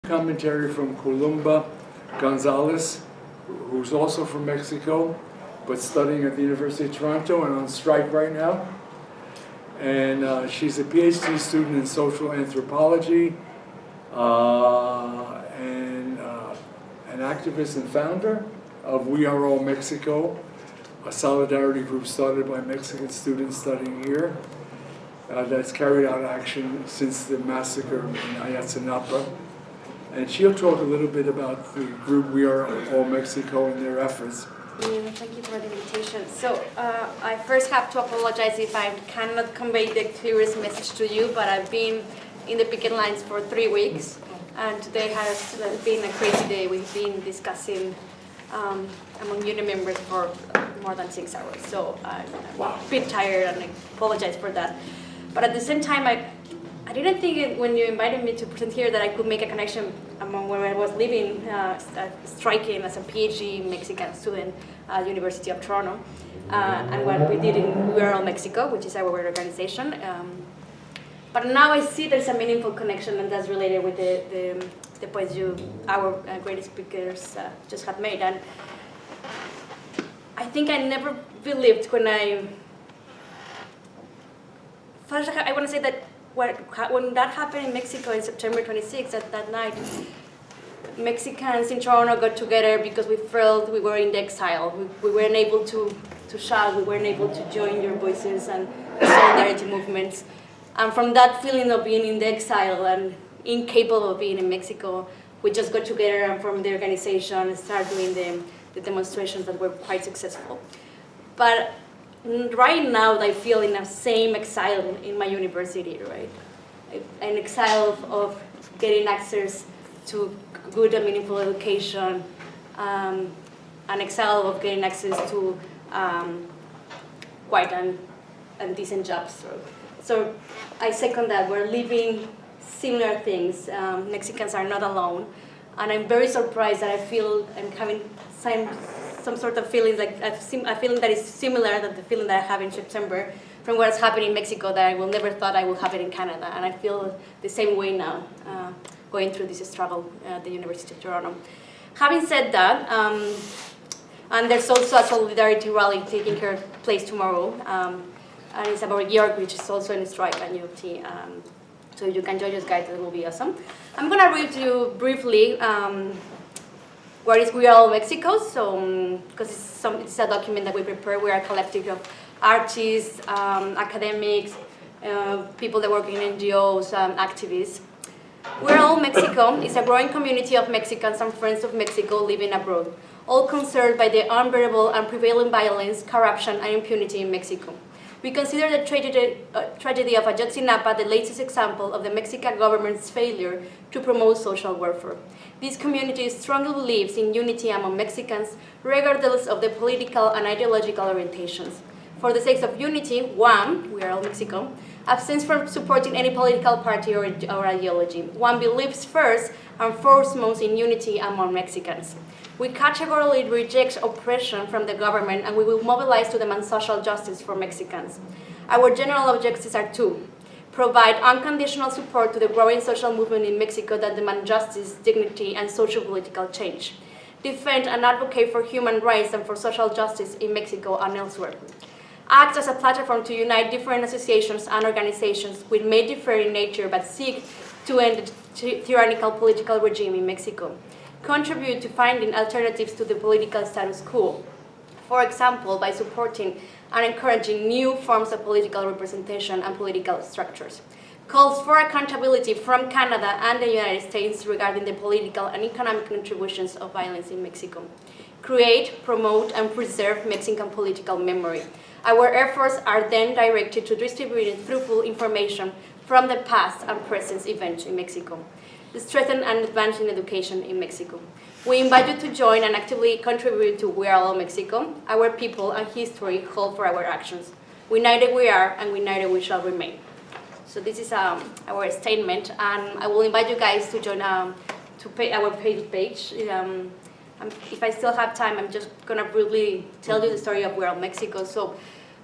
commentary from Columba Gonzalez, who's also from Mexico, but studying at the University of Toronto and on strike right now. And she's a PhD student in social anthropology and an activist and founder of We Are All Mexico, a solidarity group started by Mexican students studying here that's carried out action since the massacre in Ayotzinapa. And she'll talk a little bit about the group We Are All Mexico and their efforts. Yeah, thank you for the invitation. So I first have to apologize if I cannot convey the clearest message to you, but I've been in the picket lines for 3 weeks, and today has been a crazy day. We've been discussing among union members for more than 6 hours, so I'm a bit tired and I apologize for that. But at the same time, I didn't think when you invited me to present here that I could make a connection among where I was living, striking as a PhD Mexican student at the University of Toronto, and what we did in We Are All Mexico, which is our organization. But now I see there's a meaningful connection, and that's related with the points our great speakers just have made. And I think I never believed when first I want to say that when that happened in Mexico in September 26th, that night, Mexicans in Toronto got together because we felt we were in the exile. We weren't able to shout, we weren't able to join your voices and solidarity movements. And from that feeling of being in the exile and incapable of being in Mexico, we just got together and formed the organization and started doing the demonstrations that were quite successful. But right now, I feel in the same exile in my university, right? An exile of getting access to good and meaningful education, an exile of getting access to quite and decent jobs. So I second that. We're living similar things. Mexicans are not alone. And I'm very surprised that I feel I'm having some sort of feelings, like a feeling that is similar to the feeling that I have in September from what's happening in Mexico that I will never thought I would have it in Canada. And I feel the same way now, going through this struggle at the University of Toronto. Having said that, and there's also a solidarity rally taking place tomorrow, and it's about York, which is also in strike at UT. So if you can join us, guys, that will be awesome. I'm going to read to you briefly what is We Are All Mexico, so because it's a document that we prepared. We are a collective of artists, academics, people that work in NGOs, activists. We Are All Mexico is a growing community of Mexicans and friends of Mexico living abroad, all concerned by the unbearable and prevailing violence, corruption, and impunity in Mexico. We consider the tragedy of Ayotzinapa the latest example of the Mexican government's failure to promote social welfare. This community strongly believes in unity among Mexicans, regardless of their political and ideological orientations. For the sake of unity, one, We Are All Mexico, abstains from supporting any political party or ideology. One believes first and foremost in unity among Mexicans. We categorically reject oppression from the government, and we will mobilize to demand social justice for Mexicans. Our general objectives are two: provide unconditional support to the growing social movement in Mexico that demand justice, dignity, and socio-political change. Defend and advocate for human rights and for social justice in Mexico and elsewhere. Act as a platform to unite different associations and organizations which may differ in nature but seek to end the tyrannical political regime in Mexico. Contribute to finding alternatives to the political status quo. For example, by supporting and encouraging new forms of political representation and political structures. Calls for accountability from Canada and the United States regarding the political and economic contributions of violence in Mexico. Create, promote, and preserve Mexican political memory. Our efforts are then directed to distributing truthful information from the past and present events in Mexico. Strengthen and advance in education in Mexico. We invite you to join and actively contribute to We Are All Mexico. Our people and history call for our actions. United we are, and united we shall remain. So this is our statement, and I will invite you guys to join our page. If I still have time, I'm just gonna briefly tell you the story of We Are All Mexico. So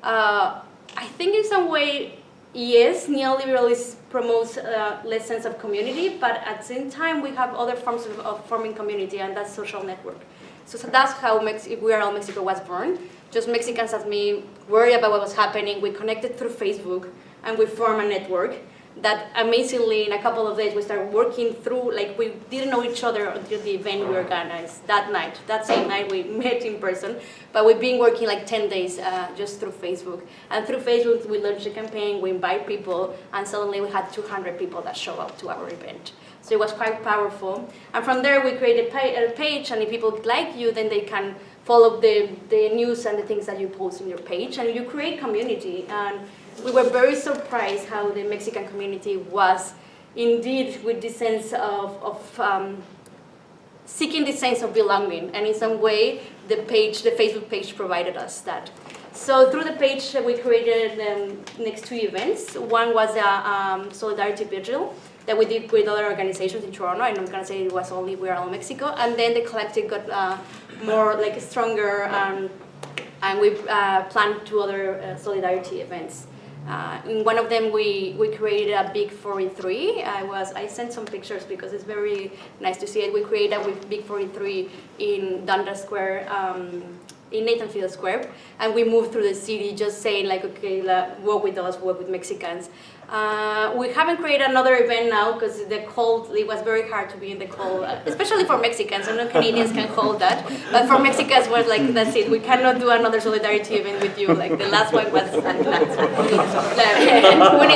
I think in some way yes, neoliberalism promotes less sense of community, but at the same time, we have other forms of forming community, and that's social network. So that's how We Are All Mexico was born. Just Mexicans as me worried about what was happening. We connected through Facebook, and we formed a network that amazingly, in a couple of days, we started working through, like, we didn't know each other until the event we organized that night. That same night, we met in person, but we've been working like 10 days just through Facebook. And through Facebook, we launched a campaign, we invite people, and suddenly we had 200 people that show up to our event. So it was quite powerful. And from there, we created a page, and if people like you, then they can follow the news and the things that you post on your page, and you create community. And we were very surprised how the Mexican community was indeed with this sense of seeking this sense of belonging. And in some way, the Facebook page provided us that. So through the page, we created next 2 events. One was a solidarity vigil that we did with other organizations in Toronto, and I'm gonna say it was only We Are All Mexico. And then the collective got more like stronger, and we planned 2 other solidarity events. In one of them, we created a big 43. I sent some pictures because it's very nice to see it. We created a big 43 in Dundas Square, in Nathan Field Square, and we moved through the city just saying like, okay, work with us, work with Mexicans. We haven't created another event now because the cold, it was very hard to be in the cold, especially for Mexicans. I know Canadians can hold that, but for Mexicans was like, that's it, we cannot do another solidarity event with you. Like the last one was Atlanta.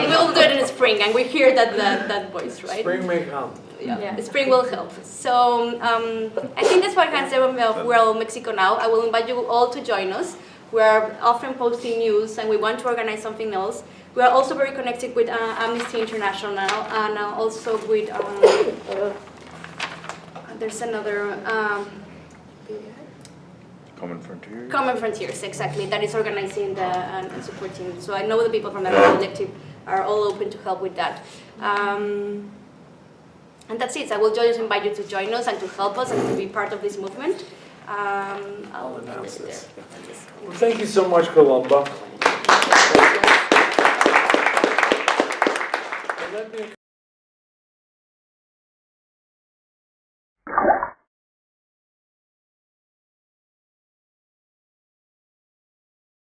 We'll do it in the spring, and we hear that voice, right? Spring may come. Yeah. Spring will help. So I think that's what I can say of We're All Mexico now. I will invite you all to join us. We are often posting news, and we want to organize something else. We are also very connected with Amnesty International and also with, there's another, Common Frontiers. Common Frontiers, exactly, that is organizing and supporting. So I know the people from that collective are all open to help with that. And that's it. I will just invite you to join us and to help us and to be part of this movement. I'll announce this. Well, thank you so much, Columba.